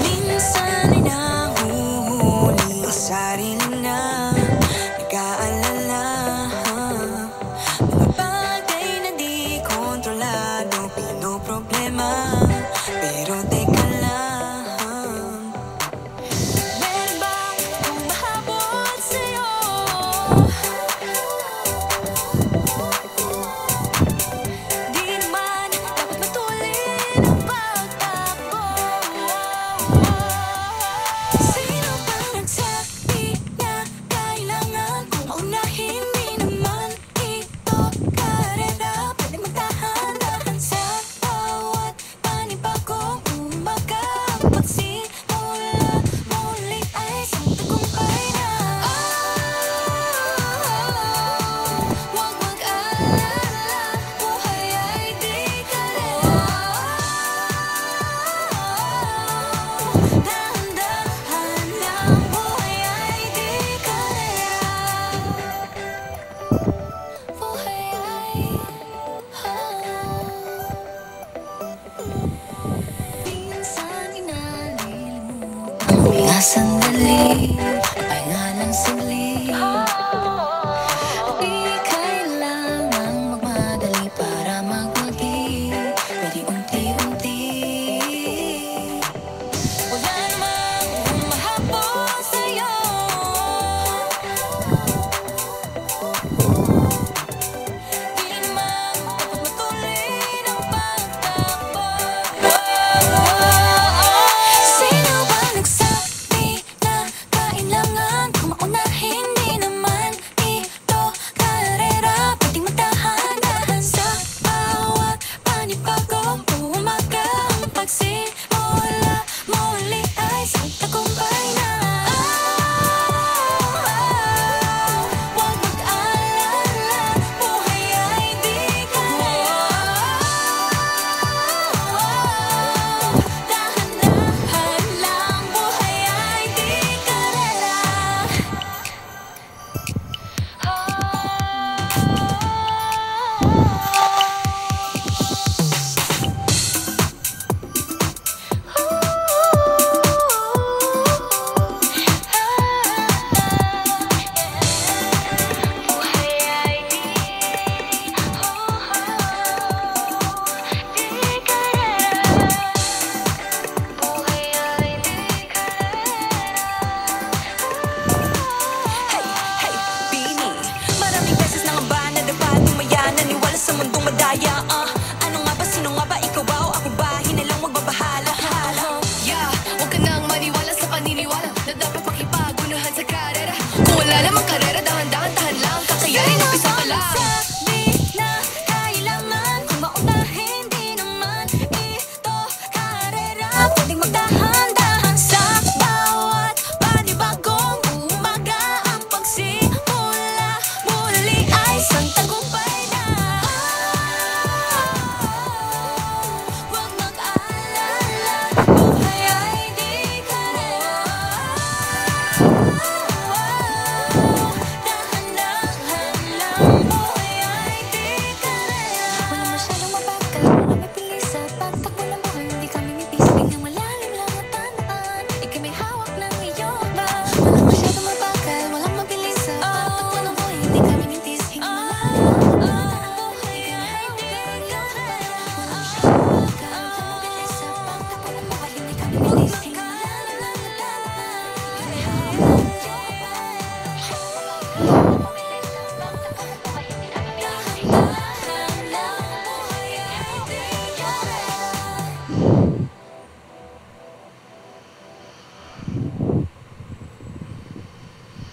Minsan ay nahuhuli ang sarili na nag-aalala. Mga bagay na di kontrolado, pinoproblema. Pero teka lang, meron bang humahabol sa'yo? Di naman dapat matulin ang pagtakbo. Sino bang nagsabi na kailangan kong maunahin? Di naman ito karera, pwede magdahan-dahan sa bawat panibagong umaga. Ang pagsimula muli ay isang tagumpay na. Huwag mag-alala, buhay ay di karera. Dahan-dahan lang, buhay ay di karera. Buhay ay minsan inalilimutan. Huminga sandali, pahinga ng saglit. Di kailangang magmadali para magwagi, pwede unti-unti. Wala namang humahabol sa'yo. Di naman dapat matulin ang pagtakbo. Sino bang nagsabi na kailangan kong maunahin? Di naman ito karera, pwedeng magdahan-dahan sa bawat panibagong umaga. Ang pagsimula muli ay isang tagumpay na. Huwag mag-alala, buhay ay di karera. Dahan-dahan lang, buhay ay di karera. Buhay ay di karera. Buhay ay di Hey, hey, Bini. Maraming beses nang ba na dapat tumaya, naniwala sa mundong madaya.